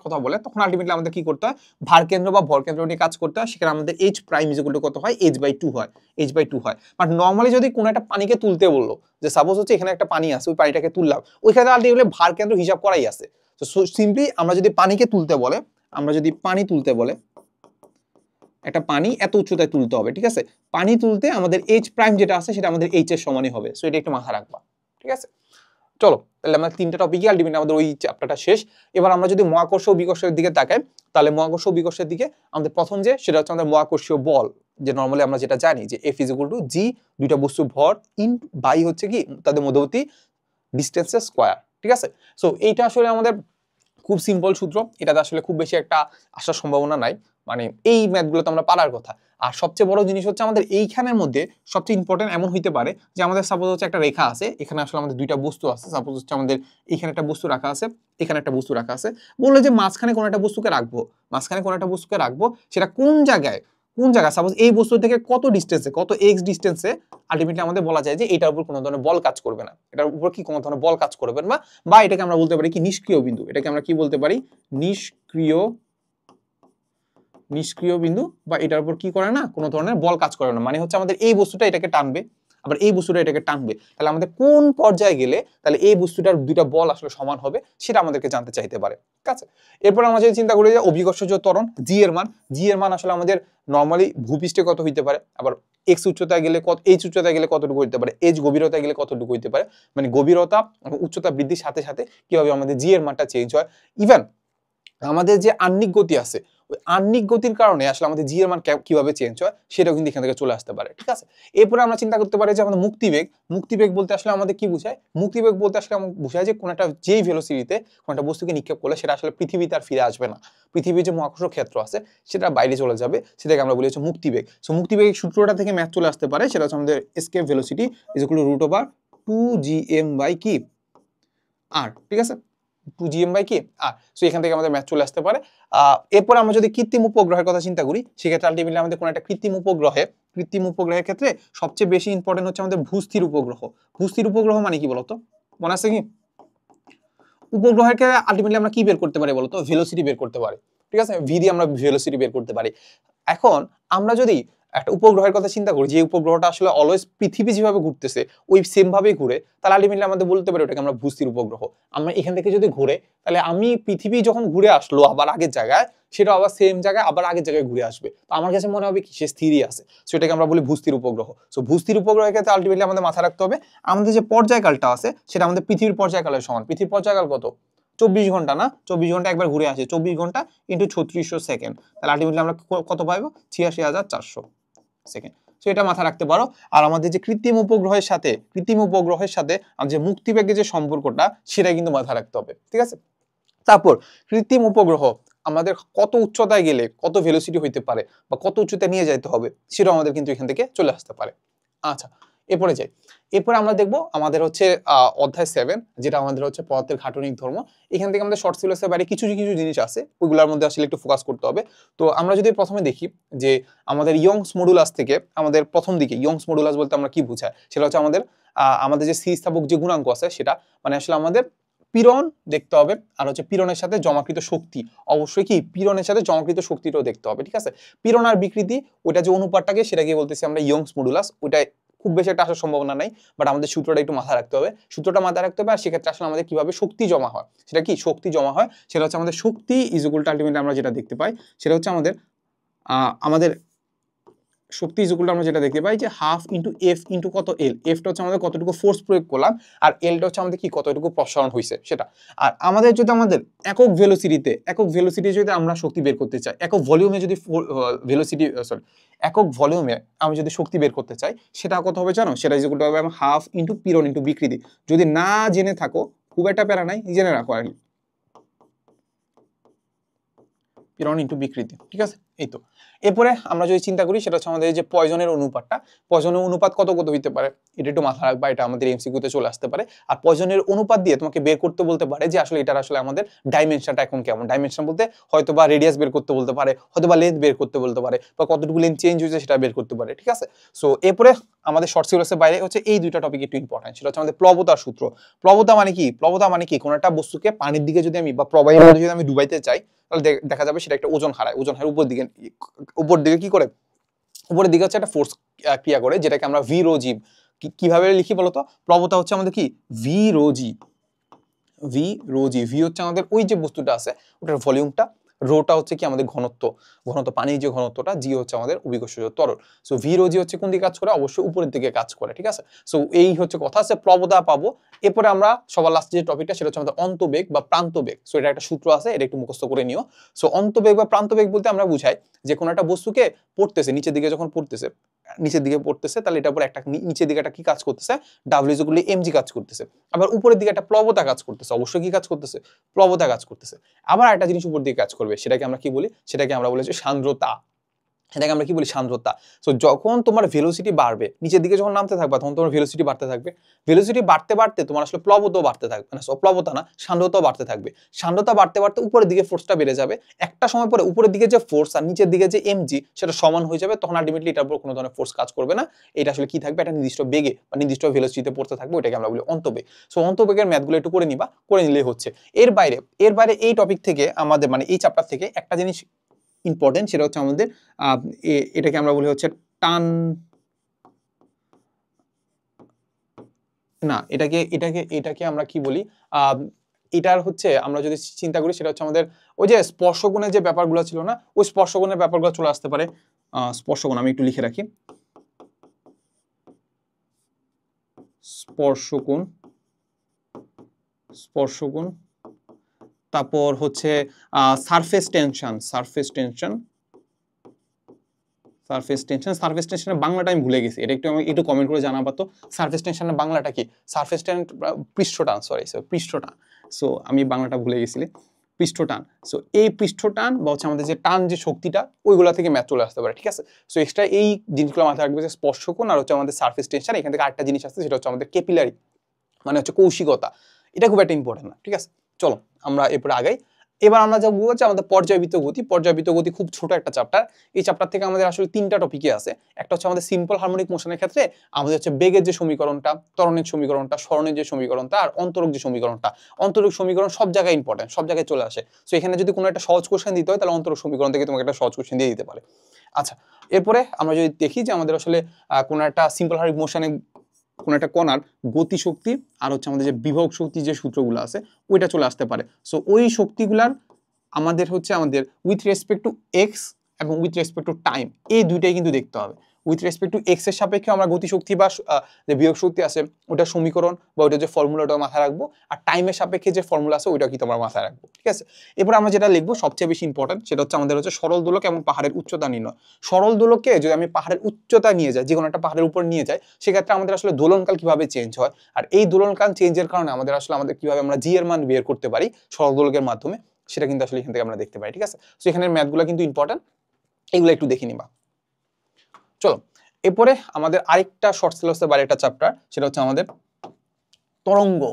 কথা বলে তখন আলটিমেটলি আমাদের কি করতে হয়, ভার কেন্দ্র বা ভর কেন্দ্র নিয়ে কাজ করতে হয়। সেখানে আমাদের h প্রাইম ইকুয়াল টু কত হয়, h/2 হয়। বাট নর্মালি যদি কোনো একটা পানিকে তুলতে বললো, যে সাপোজ হচ্ছে এখানে একটা পানি আছে, ওই পানিটাকে তুললাম, ওইখানে আলটিমেটলি ভার কেন্দ্র হিসাব করাই আছে। তো সিম্পলি আমরা যদি পানি তুলতে বলে একটা পানি এত উচ্চতায় তুলতে হবে, ঠিক আছে। পানি তুলতে আমাদের h প্রাইম যেটা আছে সেটা আমাদের h এর সমানই হবে। সো এটা একটু মাথা রাখবা, ঠিক আছে। চলো তাহলে আমরা 3টা টপিকই আলটিমেটলি আমাদের ওই চ্যাপ্টারটা শেষ। এবার আমরা যদি মহাকর্ষ ও বিকর্ষের দিকে তাকাই, তাহলে মহাকর্ষ ও বিকর্ষের দিকে আমাদের প্রথম সেটা হচ্ছে আমাদের মহাকর্ষীয় বল, যে নর্মালি আমরা যেটা জানি যে F = G, দুইটা বস্তুর ভর ইন বাই হচ্ছে কি তাদের মধ্যবর্তী ডিস্টেন্সের স্কয়ার, ঠিক আছে। সো এইটা আসলে আমাদের খুব সিম্পল সূত্র, এটাতে আসলে খুব বেশি একটা আসার সম্ভাবনা নাই, মানে এই ম্যাথগুলো তো আমরা পারার কথা। আর সবচেয়ে বড় জিনিস হচ্ছে আমাদের এইখানের মধ্যে সবচেয়ে ইম্পর্টেন্ট এমন হইতে পারে যে আমাদের সাপোজ হচ্ছে একটা রেখা আছে, এখানে আসলে আমাদের দুইটা বস্তু আছে, সাপোজ হচ্ছে আমাদের এখানে একটা বস্তু রাখা আছে, এখানে একটা বস্তু রাখা আছে, বললো যে মাঝখানে কোনো একটা বস্তুকে রাখবো, সেটা কোন জায়গায় সাপোজ এই বস্তু থেকে কত ডিস্টেন্সে, কত এক্স ডিস্টেন্সে, আলটিমেটলি আমাদের বলা যায় যে এটার উপর কোনো ধরনের বল কাজ করবে না, এটার উপর কি কোনো ধরনের বল কাজ করবে না, বা এটাকে আমরা বলতে পারি কি নিষ্ক্রিয় বিন্দু, এটাকে আমরা কি বলতে পারি, নিষ্ক্রিয় বিন্দু, বা এটার উপর কি করে না, কোনো ধরনের বল কাজ করে না। মানে হচ্ছে আমাদের এই বস্তুটা এটাকে টানবে, আবার এই বস্তুটা এটাকে টানবে, তাহলে আমাদের কোন পর্যায়ে গেলে তাহলে এই বস্তুটার দুইটা বল আসলে সমান হবে সেটা আমাদেরকে জানতে চাইতে পারে। ঠিক আছে, এরপর আমরা যদি চিন্তা করি যে অভিকর্ষজ ত্বরণ জি এর মান, জি এর মান আসলে আমাদের নর্মালি ভূপৃষ্ঠে কত হইতে পারে, আবার এক্স উচ্চতায় গেলে কত, এইচ উচ্চতায় গেলে কতটুকু হইতে পারে, এইচ গভীরতায় গেলে কতটুকু হইতে পারে, মানে গভীরতা উচ্চতা বৃদ্ধির সাথে সাথে কিভাবে আমাদের জি এর মানটা চেঞ্জ হয়। ইভেন আমাদের যে আহ্নিক গতি আছে ওই আহ্নিক গতির কারণে আসলে আমাদের জি এর মান কিভাবে চেঞ্জ হয় সেটাও কিন্তু এখান থেকে চলে আসতে পারে। ঠিক আছে, এরপরে আমরা চিন্তা করতে পারি যে আমাদের মুক্তিবেগ, মুক্তিবেগ বলতে আসলে আমাদের কি বোঝায়, মুক্তিবেগ বলতে আসলে আমাদের বোঝায় যে কোনো একটা যেই ভেলোসিটিতে কোনো একটা বস্তুকে নিক্ষেপ করলে সেটা আসলে পৃথিবীতে আর ফিরে আসবে না, পৃথিবীর যে মহাকর্ষ ক্ষেত্র আছে সেটা বাইরে চলে যাবে, সেটাকে আমরা বলি হচ্ছে মুক্তিবেগ। সো মুক্তিবেগের সূত্রটা থেকে ম্যাথ চলে আসতে পারে, সেটা হচ্ছে আমাদের escape velocity is equal to √2gm by কি আর। ঠিক আছে, 2gm বাই কি আর। সো এখান থেকে আমাদের ম্যাথ চলে আসতে পারে। এরপর আমরা যদি কৃত্রিম উপগ্রহের কথা চিন্তা করি সেক্ষেত্রে আলটিমেটলি আমাদের কোনো একটা কৃত্রিম উপগ্রহের ক্ষেত্রে সবচেয়ে বেশি ইম্পর্টেন্ট হচ্ছে আমাদের ভূস্থির উপগ্রহ। ভূস্থির উপগ্রহ মানে কি বলতো, মনে আছে কি? উপগ্রহের ক্ষেত্রে আলটিমেটলি আমরা কি বের করতে পারি বলতো, ভেলোসিটি বের করতে পারি। ঠিক আছে, ভি দিয়ে আমরা ভেলোসিটি বের করতে পারি। এখন আমরা যদি একটা উপগ্রহের কথা চিন্তা করি যে উপগ্রহটা আসলে অলওয়েজ পৃথিবী যেভাবে ঘুরতেছে ওই সেম ভাবেই ঘুরে, তাহলে আলটিমেটলি আমাদের বলতে পারি ওটাকে আমরা ভূস্থির উপগ্রহ। আমরা এখান থেকে যদি ঘুরে তাহলে আমি পৃথিবী যখন ঘুরে আসলো আবার আগের জায়গায়, সেটা আবার সেম জায়গায় আবার আগের জায়গায় ঘুরে আসবে, তো আমার কাছে মনে হবে কি সে স্থিরই আছে, সেটাকে আমরা বলি ভূস্থির উপগ্রহ। সো ভূস্থির উপগ্রহের ক্ষেত্রে আলটিমেটলি আমাদের মাথায় রাখতে হবে আমাদের যে পর্যায়কালটা আছে সেটা আমাদের পৃথিবীর পর্যায়কালের সমান। পৃথিবীর পর্যায়কাল কত, 24 ঘন্টা না, 24 ঘন্টা একবার ঘুরে আসে, 24 ঘন্টা ইন্টু 3600 সেকেন্ড, তাহলে আলটিমেটলি আমরা কত পাবো, 86,400 সেকেন্ড। সো এটা মাথায় রাখতে পারো। আর আমাদের যে কৃত্রিম উপগ্রহের সাথে যে মুক্তিবেগের যে সম্পর্কটা সেটা কিন্তু মাথায় রাখতে হবে। ঠিক আছে, তারপর কৃত্রিম উপগ্রহ আমাদের কত উচ্চতায় গেলে কত ভেলোসিটি হইতে পারে বা কত উচ্চতায় নিয়ে যাইতে হবে সেটাও আমাদের কিন্তু এখান থেকে চলে আসতে পারে। আচ্ছা, এরপরে যাই। এরপরে আমরা দেখবো আমাদের হচ্ছে অধ্যায় 7, যেটা আমাদের হচ্ছে পদার্থের ঘাটনিক ধর্ম। এখান থেকে আমাদের শর্ট সিলেবাসের বাইরে কিছু কিছু জিনিস আছে, ওইগুলোর মধ্যে আসলে একটু ফোকাস করতে হবে। তো আমরা যদি প্রথমে দেখি যে আমাদের ইয়ংস মডুলাস থেকে আমাদের প্রথম দিকে ইয়ংস মডুলাস বলতে আমরা কি বুঝাই, সেটা হচ্ছে আমাদের যে স্থিতিস্থাপক যে গুণাঙ্ক আছে সেটা, মানে আসলে আমাদের পীড়ন দেখতে হবে, আর হচ্ছে পীড়নের সাথে জমাকৃত শক্তি, অবশ্যই কি পীড়নের সাথে জমাকৃত শক্তিটাও দেখতে হবে। ঠিক আছে, পীড়ন আর বিকৃতি ওইটা যে অনুপাতটাকে সেটাকে বলতেছি আমরা ইয়ংস মডুলাস। ওইটা খুব বেশি একটা আসার সম্ভাবনা নাই, বাট আমাদের সূত্রটা একটু মাথায় রাখতে হবে, সূত্রটা মাথায় রাখতে হবে। আর সেক্ষেত্রে আসলে আমাদের কিভাবে শক্তি জমা হয়, সেটা কি শক্তি জমা হয় সেটা হচ্ছে আমাদের শক্তি ইজ ইকুয়াল টু আলটিমেটলি আমরা যেটা দেখতে পাই সেটা হচ্ছে আমাদের শক্তি ইজ ইকুয়াল টু আমরা যেটা দেখতে পাই যে হাফ ইন্টু এফ ইন্টু কত এল। এফটা হচ্ছে আমাদের কতটুকু ফোর্স প্রয়োগ করলাম, আর এলটা হচ্ছে আমাদের কি কতটুকু প্রসারণ হয়েছে সেটা। আর আমাদের একক ভেলোসিটি যদি আমরা শক্তি বের করতে চাই, একক ভলিউমে যদি একক ভলিউমে আমি যদি শক্তি বের করতে চাই সেটা কত হবে জানো, সেটা ইজ ইকুয়াল টু হবে হাফ ইন্টু পীড়ন ইন্টু বিকৃতি। যদি না জেনে থাকো খুব একটা প্যারা নাই, জেনে রাখো আর কি, পীড়ন ইন্টু বিকৃতি। ঠিক আছে, এই তো। এরপরে আমরা যদি চিন্তা করি সেটা হচ্ছে আমাদের যে পয়জনের অনুপাতটা, পয়জনের অনুপাত কত কত হইতে পারে এটা একটু মাথা রাখবা, এটা আমাদের এমসিকিউতে চলে আসতে পারে। আর পয়জনের অনুপাত দিয়ে তোমাকে বের করতে বলতে পারে যে আসলে এটার আসলে আমাদের ডাইমেনশনটা এখন কেমন। ডাইমেনশন বলতে হয়তো বা রেডিয়াস বের করতে বলতে পারে, হয়তো বা লেন্থ বের করতে বলতে পারে, বা কতটুকু লেন্থ চেঞ্জ হয়েছে সেটা বের করতে পারে। ঠিক আছে, সো এরপরে আমাদের শর্ট সিলেবাসের বাইরে হচ্ছে এই দুইটা টপিক একটু ইম্পর্টেন্ট, সেটা হচ্ছে আমাদের প্লবতার সূত্র। প্লবতা মানে কি, প্লবতা মানে কি কোনো একটা বস্তুকে পানির দিকে যদি আমি বা প্রবাহের মধ্যে যদি আমি ডুবাইতে চাই তাহলে দেখা যাবে সেটা একটা ওজন হারায়, ওজন হারায় উপর দিকে কি করে, উপরের দিকে হচ্ছে একটা ফোর্স ক্রিয়া করে, যেটাকে আমরা ভি রো জি কিভাবে লিখি বলতো, প্রবতা হচ্ছে আমাদের কি ভি রো জি, ভি হচ্ছে আমাদের ওই যে বস্তুটা আছে ওটার ভলিউমটা, রোটা হচ্ছে কি আমাদের ঘনত্ব, পানির যে ঘনত্বটা, জি হচ্ছে আমাদের অভিকর্ষজ ত্বরণ। সো ভি রো জি হচ্ছে কোন দিকে কাজ করে, অবশ্যই উপরের দিকে কাজ করে। ঠিক আছে, সো এই হচ্ছে কথা, আছে প্রবতা পাবো। এরপরে আমরা সবার লাস্ট যে টপিকটা সেটা হচ্ছে আমাদের অন্তবেগ বা প্রান্তবেগ। সো এটা একটা সূত্র আছে, এটা একটু মুখস্থ করে নিও। সো অন্তবেগ বা প্রান্তবেগ বলতে আমরা বুঝাই যে কোনো একটা বস্তুকে পড়তেছে নিচের দিকে, যখন নিচের দিকে পড়তেছে তাহলে এটার উপর একটা নিচের দিকে একটা কি কাজ করতেছে, ডাব্লিউ গুলি এমজি কাজ করতেছে। আবার উপরের দিকে একটা প্লবতা কাজ করতেছে, অবশ্যই কি কাজ করতেছে, প্লবতা কাজ করতেছে। আবার একটা জিনিস উপর দিকে কাজ করবে, সেটাকে আমরা কি বলি, সেটাকে আমরা বলি সান্দ্রতা, এটাকে আমরা কি বলি সান্দ্রতা। সো যখন তোমার ভেলোসিটি বাড়বে, নিচের দিকে যখন নামতে থাকবে তখন তোমার ভেলোসিটি বাড়তে থাকবে, ভেলোসিটি বাড়তে বাড়তে তোমার আসলে প্লবতাও বাড়তে থাকবে, মানে প্লবতা না সান্দ্রতাও বাড়তে থাকবে, সান্দ্রতা বাড়তে বাড়তে উপরের দিকে ফোর্সটা বেড়ে যাবে। একটা সময় পরে উপরের দিকে যে ফোর্স আর নিচের দিকে যে এমজি সেটা সমান হয়ে যাবে, তখন আলটিমেটলি এটার উপর কোনো ধরনের ফোর্স কাজ করবে না, এটা আসলে কি থাকবে, একটা নির্দিষ্ট বেগে বা নির্দিষ্ট ভেলোসিটিতে পড়তে থাকবে, ওটাকে আমরা বলি অন্তবেগ। সো অন্তবেগের ম্যাথগুলো একটু করে নিবা, করে নিলেই হচ্ছে। এর বাইরে এই টপিক থেকে আমাদের মানে এই চ্যাপ্টার থেকে একটা জিনিস ইম্পর্টেন্ট, সেটা হচ্ছে আমাদের এটাকে আমরা বলি হচ্ছে টান না, এটাকে আমরা কি বলি, এটার হচ্ছে আমরা যদি চিন্তা করি সেটা হচ্ছে আমাদের ওই যে স্পর্শগুণের যে ব্যাপারগুলো ছিল না, ওই স্পর্শগুণের ব্যাপারগুলো চলে আসতে পারে। স্পর্শগুণ আমি একটু লিখে রাখি, স্পর্শগুণ, স্পর্শগুণ, তারপর হচ্ছে surface tension, surface tension, surface tension. Surface টেনশনের বাংলাটা আমি ভুলে গেছি, এটা একটু আমি একটু কমেন্ট করে জানাবো তো। সারফেস টেনশনের বাংলাটা কি? সারফেস টেন, পৃষ্ঠটান, সরি পৃষ্ঠটান। সো আমি বাংলাটা ভুলে গেছিলি, পৃষ্ঠটান। সো এই পৃষ্ঠটান বা হচ্ছে আমাদের যে টান যে শক্তিটা, ওইগুলা থেকে ম্যাচ চলে আসতে পারে, ঠিক আছে। সো এক্সট্রা এই জিনিসগুলো মাথায় রাখবে যে স্পর্শকোণ আর হচ্ছে আমাদের সারফেস টেনশন। এখান থেকে আরেকটা জিনিস আসছে, সেটা হচ্ছে আমাদের ক্যাপিলারি, মানে হচ্ছে কৌশিকতা। এটা খুব একটা ইম্পর্টেন্ট না, ঠিক আছে। চলো আমরা এরপরে আগাই। এবার আমরা যা বলছি আমাদের পর্যায়বৃত্ত গতি। পর্যায়বৃত্ত গতি খুব ছোট একটা চ্যাপ্টার। এই চ্যাপ্টার থেকে আমাদের আসলে 3টা টপিকে আছে। একটা হচ্ছে আমাদের সিম্পল হারমোনিক মোশনের ক্ষেত্রে আমাদের হচ্ছে বেগের যে সমীকরণটা, ত্বরণের সমীকরণটা, সরণের যে সমীকরণটা, আর অন্তরক যে সমীকরণটা। অন্তরক সমীকরণ সব জায়গায় ইম্পর্টেন্ট, সব জায়গায় চলে আসে। সো এখানে যদি কোনো একটা সহজ কোশ্চেন দিতে হয়, তাহলে অন্তরক সমীকরণ থেকে তোমাকে একটা সহজ কোশ্চেন দিয়ে দিতে পারে। আচ্ছা, এরপরে আমরা যদি দেখি যে আমাদের আসলে কোনো একটা সিম্পল হারমোনিক মোশনে কোন একটা কণার গতি শক্তি আর হচ্ছে আমাদের যে বিভব শক্তি যে সূত্রগুলো আছে, ওইটা চলে আসতে পারে। সো ওই শক্তিগুলার আমাদের হচ্ছে আমাদের উইথ রেসপেক্ট টু এক্স এবং উইথ রেসপেক্ট টু টাইম, এই দুইটাই কিন্তু দেখতে হবে। উইথ রেসপেক্ট টু এক্স এর সাপেক্ষে আমরা গতিশক্তি বা যে বিয়োগ শক্তি আছে ওটা সমীকরণ বা ওইটা যে ফর্মুলাটা মাথায় রাখবো, আর টাইমের সাপেক্ষে যে ফর্মুলা আছে ওইটা কি তোমার মাথায় রাখবো, ঠিক আছে। এরপর আমরা যেটা লিখবো সবচেয়ে বেশি ইম্পর্টেন্ট, সেটা হচ্ছে আমাদের হচ্ছে সরল দোলক এবং পাহাড়ের উচ্চতা নির্ণয়। সরল দোলককে যদি আমি পাহাড়ের উচ্চতা নিয়ে যাই, যে কোনো একটা পাহাড়ের উপর নিয়ে যাই, সেক্ষেত্রে আমাদের আসলে দোলনকাল কিভাবে চেঞ্জ হয়, আর এই দোলনকাল চেঞ্জের কারণে আমাদের কিভাবে আমরা জি এর মান বের করতে পারি সরল দোলকের মাধ্যমে, সেটা কিন্তু আসলে এখান থেকে আমরা দেখতে পাই, ঠিক আছে। সো এখানের ম্যাথগুলো কিন্তু ইম্পর্টেন্ট, এগুলো একটু দেখে নিবা। চলো এরপরে আমাদের আরেকটা শর্ট সিলেবাসের বাইরে একটা চ্যাপ্টার, সেটা হচ্ছে আমাদের তরঙ্গ,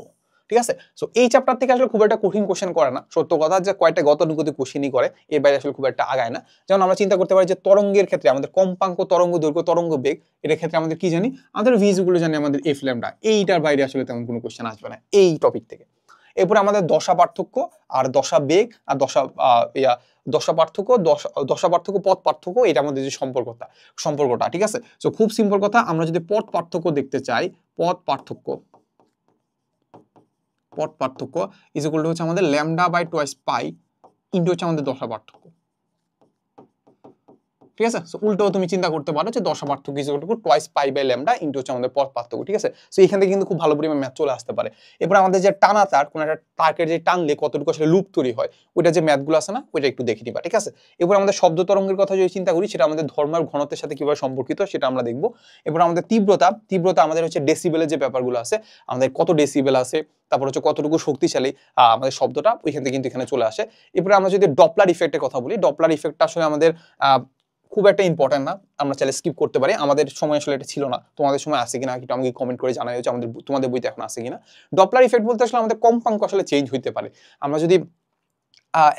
ঠিক আছে। সো এই চ্যাপ্টার থেকে আসলে খুব একটা কঠিন কোশ্চেন করে না, সত্য কথা, যে কয়টা গতানুগতিক কোশ্চেনই করে, এর বাইরে আসলে খুব একটা আগায় না। যেমন আমরা চিন্তা করতে পারি যে তরঙ্গের ক্ষেত্রে আমাদের কম্পাঙ্ক, তরঙ্গ দৈর্ঘ্য, তরঙ্গ বেগ, এটার ক্ষেত্রে আমাদের কি জানি, আমাদের ভিজ গুলো জানি, আমাদের এফ ল্যামডা, এইটার বাইরে আসলে তেমন কোনো কোশ্চেন আসবে না এই টপিক থেকে। এরপরে আমাদের দশা পার্থক্য আর দশা বেগ আর দশা পার্থক্য, দশা পার্থক্য, পথ পার্থক্য, এটা আমাদের যে সম্পর্কটা, ঠিক আছে। সো খুব সিম্পল কথা, আমরা যদি পথ পার্থক্য দেখতে চাই, পথ পার্থক্য ইজ ইকুয়াল টু হচ্ছে আমাদের lambda by twice pi into হচ্ছে আমাদের দশা পার্থক্য, ঠিক আছে। সো উল্টো তুমি চিন্তা করতে পারো যে দশা পার্থক্য is equal to twice pi by lambda into হচ্ছে আমাদের পথ পার্থক্য, ঠিক আছে। সো এখান থেকে কিন্তু খুব ভালো পরিমাণে ম্যাথ চলে আসতে পারে। এরপর আমাদের যে টানা তার, কোন একটা তারকের যে টানলে কতটুকু আসলে লুপ তৈরি হয়, ওইটা যে ম্যাথগুলো আছে না, ওইটা একটু দেখে নিবা, ঠিক আছে। এরপর আমাদের শব্দ তরঙ্গের কথা যদি চিন্তা করি, সেটা আমাদের ধর্ম আর ঘনত্বের সাথে কিভাবে সম্পর্কিত সেটা আমরা দেখবো। এরপর আমাদের তীব্রতা আমাদের হচ্ছে ডেসিবেলের যে ব্যাপারগুলো আছে, আমাদের কত ডেসিবেল আছে, তারপর হচ্ছে কতটুকু শক্তিশালী আমাদের শব্দটা, ওইখান থেকে কিন্তু এখানে চলে আসে। এরপরে আমরা যদি ডপলার ইফেক্টের কথা বলি, ডপলার ইফেক্টটা আসলে আমাদের খুব একটা ইম্পর্টেন্ট না, আমরা চাইলে স্কিপ করতে পারি। আমাদের সময় আসলে এটা ছিল না, তোমাদের সময় আছে কিনা একটু আমাকে কমেন্ট করে জানাই হচ্ছে আমাদের তোমাদের বইতে এখন আছে কিনা। ডপলার ইফেক্ট বলতে আসলে আমাদের কম্পাঙ্ক আসলে চেঞ্জ হইতে পারে। আমরা যদি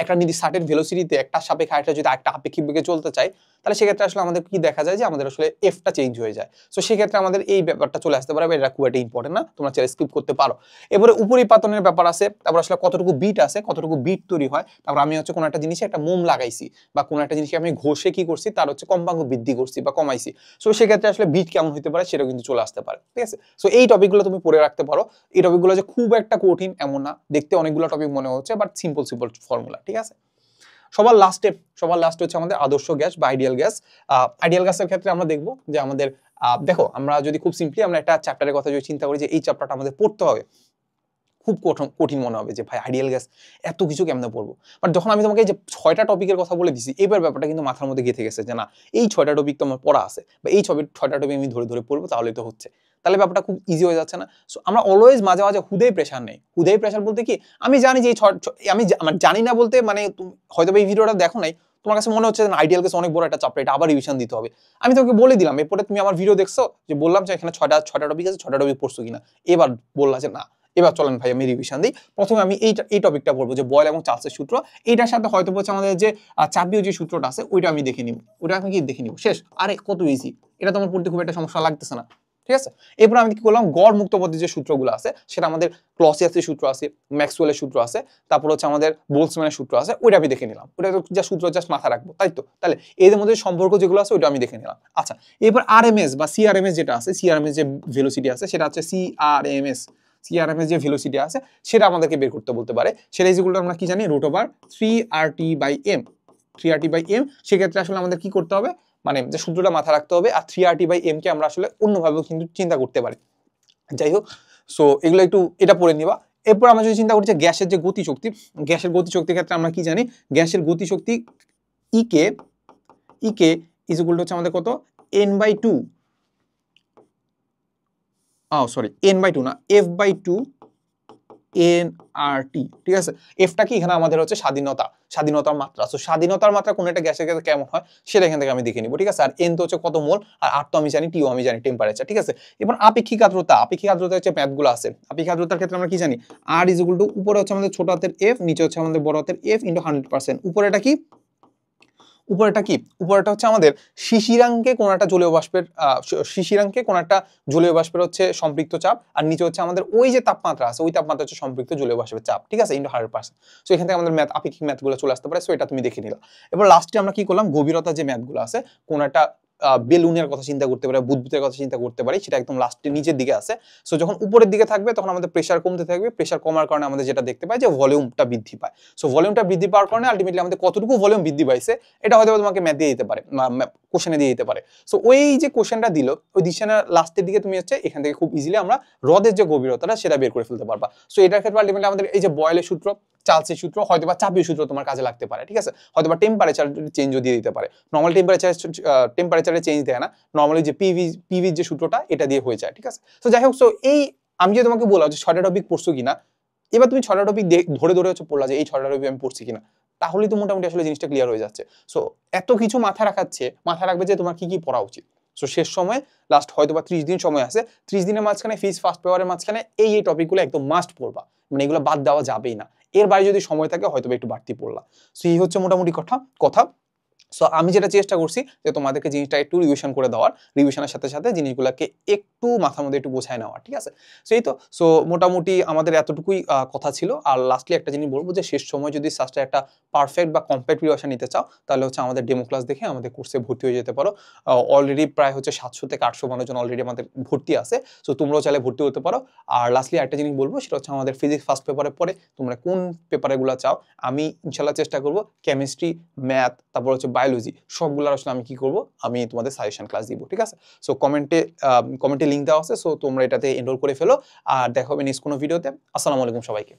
একটা নির্দিষ্ট সার্টেন ভেলোসিটিতে একটা সাপেক্ষে আরেকটা যদি একটা আপেক্ষিক বেগে চলতে চাই, তাহলে সেক্ষেত্রে আসলে আমাদের কি দেখা যায় যে আমাদের আসলে এফটা চেঞ্জ হয়ে যায়। সো সেক্ষেত্রে আমাদের এই ব্যাপারটা চলে আসতে পারে, এটা খুব একটা ইম্পর্টেন্ট না, তোমরা চাইলে স্কিপ করতে পারো। এবারে উপরিপাতনের ব্যাপার আছে, তারপর আসলে কতটুকু বিট আছে, কতটুকু বিট তৈরি হয়, তারপর আমি হচ্ছে কোনো একটা জিনিসে একটা মোম লাগাইছি বা কোনো একটা জিনিসকে আমি ঘষে কি করছি, তার হচ্ছে কম্পাঙ্ক বৃদ্ধি করছি বা কমাইছি। সো সেক্ষেত্রে আসলে বিট কেমন হতে পারে সেটাও কিন্তু চলে আসতে পারে, ঠিক আছে। সো এই টপিকগুলো তুমি পড়ে রাখতে পারো। এই টপিকগুলো যে খুব একটা কঠিন এমন না, দেখতে অনেকগুলো টপিক মনে হচ্ছে, বাট সিম্পল ফর্মুলা, ঠিক আছে। সবার লাস্টে হচ্ছে আমাদের আদর্শ গ্যাস বা আইডিয়াল গ্যাস। আইডিয়াল গ্যাসের ক্ষেত্রে আমরা দেখবো যে আমাদের দেখো, আমরা যদি খুব সিম্পলি আমরা একটা চ্যাপ্টারের কথা যদি চিন্তা করি যে এই চ্যাপ্টারটা আমাদের পড়তে হবে, খুব কঠিন মনে হবে যে ভাই আইডিয়াল গ্যাস এত কিছু কেমনে পড়বো। বাট যখন আমি তোমাকে এই যে 6টা টপিকের কথা বলে দিছি, এবার ব্যাপারটা কিন্তু মাথার মধ্যে গেঁথে গেছে যে না, এই 6টা টপিক তো আমার পড়া আছে, বা এই 6টা টপিক আমি ধরে পড়বো, তাহলেই তো হচ্ছে, তাহলে ব্যাপারটা খুব ইজি হয়ে যাচ্ছে না। সো আমরা অলওয়েজ মাঝে মাঝে হুদেই প্রেশার নেই। হুদেই প্রেশার বলতে কি, আমি জানি যে আমি জানি না বলতে মানে হয়তো এই ভিডিওটা দেখো নাই, তোমার কাছে মনে হচ্ছে যে আইডিয়াল গ্যাস অনেক বড় একটা চ্যাপ্টার, এটা আবার রিভিশন দিতে হবে। আমি তোমাকে বলে দিলাম, এরপরে তুমি আমার ভিডিও দেখছো, যে বললাম যে এখানে 6টা টপিক আছে, 6টা টপিক পড়ছো কিনা, এবার বললা যে না, এবার চলেন ভাই আমি রিভিশন দিই। প্রথমে আমি এই টপিকটা পড়বো যে বয়েল এবং চার্লসের সূত্র, এইটার সাথে হয়তো বলছে আমাদের যে চাপীয় যে সূত্রটা আছে ওইটা আমি দেখে নিব, ওটা আমি কি দেখে নিব, শেষ। আরে কত ইজি, এটা তোমার পড়তে খুব একটা সমস্যা লাগতেছে না, ঠিক আছে। এরপর আমি কি করলাম, গড় মুক্ত পথের যে সূত্রগুলো আছে সেটা আমাদের ক্লসিয়াসের সূত্র আছে, ম্যাক্সওয়েলের সূত্র আছে, তারপর হচ্ছে আমাদের বোলসম্যানের সূত্র আছে, ওইটা আমি দেখে নিলাম। ওটা তো যা সূত্র জাস্ট মাথা রাখবো, তাই তো? তাহলে এদের মধ্যে সম্পর্ক যেগুলো আছে ওইটা আমি দেখে নিলাম। আচ্ছা, এরপর আরএমএস বা সিআরএমএস যেটা আছে, সিআরএমএস যে ভেলোসিটি আছে সেটা হচ্ছে সিআরএমএস যে ভেলোসিটি আছে সেটা আমাদেরকে বের করতে বলতে পারে। সেটা যেগুলো আমরা কি জানি, √3RT/m, 3RT/m। সেক্ষেত্রে আসলে আমাদের কি করতে হবে, মানে যে সূত্রটা মাথা রাখতে হবে। আর 3RT/m কে আমরা আসলে অন্যভাবেও কিন্তু চিন্তা করতে পারি। যাই হোক, সো এগুলো একটু এটা পড়ে নিবা। এরপর আমরা যদি চিন্তা করি যে গ্যাসের যে গতিশক্তি, গ্যাসের গতিশক্তির ক্ষেত্রে আমরা কি জানি, গ্যাসের গতিশক্তি ইকে ইজ ইকুয়াল টু হচ্ছে আমাদের কত, n/2, সরি n/2 না, f/2 nRT। ঠিক আছে, এফটা কি এখানে আমাদের হচ্ছে স্বাধীনতার মাত্রা। সো স্বাধীনতার মাত্রা কোন একটা গ্যাসের ক্ষেত্রে কেমন হয় সেটা এখান থেকে আমি দেখে নিব। ঠিক আছে, আর এন তো হচ্ছে কত মোল, আর আর তো আমি জানি, টিও আমি জানি, টেম্পারেচার। ঠিক আছে, এবার আপেক্ষিক আর্দ্রতা হচ্ছে ম্যাথগুলো আছে। আপেক্ষিক আর্দ্রতার ক্ষেত্রে আমরা কি জানি, আর ইজ ইকুয়াল টু উপরে হচ্ছে আমাদের ছোট হাতের এফ, নিচে হচ্ছে আমাদের বড় হাতের এফ ইনটু 100%। উপরেটা হচ্ছে আমাদের শিশিরাঙ্কে কোন একটা জলীয় বাষ্পের হচ্ছে সম্পৃক্ত চাপ, আর নিচে হচ্ছে আমাদের ওই যে তাপমাত্রা আছে ওই তাপমাত্রা হচ্ছে সম্পৃক্ত জলীয় বাষ্পের চাপ। ঠিক আছে, ইনটু 100%। সো এখান থেকে আমাদের আপেক্ষিক ম্যাথগুলো চলে আসতে পারে। সো এটা তুমি দেখে নিলা। এবার লাস্টে আমরা কি করলাম, গভীরতা যে ম্যাথগুলো আছে, কোন একটা বেলুনের কথা চিন্তা করতে পারি, বুদবুদের কথা চিন্তা করতে পারি, সেটা একদম লাস্টে নিচের দিকে আছে। সো যখন উপরের দিকে থাকবে তখন আমাদের প্রেসার কমতে থাকবে, প্রেসার কমার কারণে আমাদের যেটা দেখতে পাই যে ভলিউমটা বৃদ্ধি পায়। সো ভলিউমটা বৃদ্ধি পাওয়ার কারণে আলটিমেটলি আমাদের কতটুকু ভলিউম বৃদ্ধি পাইছে এটা হয়তো তোমাকে ম্যাথ দিয়ে দিতে পারে, কোশ্চেনে দিয়ে দিতে পারে। সো ওই যে কোশ্চেনটা দিল, ওই ডিসিশনের লাস্টের দিকে তুমি হচ্ছে এখান থেকে খুব ইজিলি আমরা হ্রদের যে গভীরতাটা সেটা বের করে ফেলতে পারবা। সো এটার ক্ষেত্রে আলটিমেটলি আমাদের এই যে বয়েলের সূত্র, চার্লসের সূত্র, হয়তো বা চাপের সূত্র তোমার কাজে লাগতে পারে। ঠিক আছে, হয়তো বা টেম্পারেচার চেঞ্জও দিয়ে দিতে পারে। নর্মাল টেম্পারেচারে চেঞ্জ দেয় না, নর্মালি যে পিভি যে সূত্রটা এটা দিয়ে হয়ে যায়। ঠিক আছে, তো যাই হোক, সো এই আমি যে তোমাকে বললাম যে 6টা টপিক পড়ছো কিনা, এবার তুমি 6টা টপিক ধরে হচ্ছে পড়লা যে এই 6টা টপিক আমি পড়ছি কিনা, তাহলেই তো মোটামুটি আসলে জিনিসটা ক্লিয়ার হয়ে যাচ্ছে। সো এত কিছু মাথায় রাখবে যে তোমার কি কি পড়া উচিত। সো শেষ সময় লাস্ট হয়তো বা 30 দিন সময় আছে, 30 দিনের মাঝখানে ফিজ ফার্স্ট পেপারের মাঝখানে এই টপিকগুলো একদম মাস্ট পড়বা, মানে এগুলো বাদ দেওয়া যাবেই না। এর বাইরে যদি সময় থাকে হয়তো একটু বাড়তি পড়লা। সো এই হচ্ছে মোটামুটি কথা। সো আমি যেটা চেষ্টা করছি যে তোমাদেরকে জিনিসটা একটু রিভিশন করে দেওয়ার, রিভিশনের সাথে সাথে জিনিসগুলোকে একটু মাথার মধ্যে একটু বোঝায় নেওয়ার। ঠিক আছে, সেই তো। সো মোটামুটি আমাদের এতটুকুই কথা ছিল। আর লাস্টলি একটা জিনিস বলবো যে শেষ সময় যদি সাস্টে একটা পারফেক্ট বা কমপ্লিট প্রিপারেশন নিতে চাও, তাহলে হচ্ছে আমাদের ডেমো ক্লাস দেখে আমাদের কোর্সে ভর্তি হয়ে যেতে পারো। অলরেডি প্রায় হচ্ছে 700 থেকে 800 মানুষজন অলরেডি আমাদের ভর্তি আছে। সো তোমরাও চাইলে ভর্তি হতে পারো। আর লাস্টলি একটা জিনিস বলবো, সেটা হচ্ছে আমাদের ফিজিক্স ফার্স্ট পেপারের পরে তোমরা কোন পেপারগুলো চাও, আমি ইনশাল্লাহ চেষ্টা করবো কেমিস্ট্রি, ম্যাথ, তারপর হচ্ছে বায়োলজি, সবগুলো আসলে আমি কি করব, আমি তোমাদের সাজেশন ক্লাস দিব। ঠিক আছে, সো কমেন্টে লিঙ্ক দেওয়া আছে, সো তোমরা এটাতে এনরোল করে ফেলো। আর দেখা হবে নেক্সট কোনো ভিডিওতে। আসসালামু আলাইকুম সবাইকে।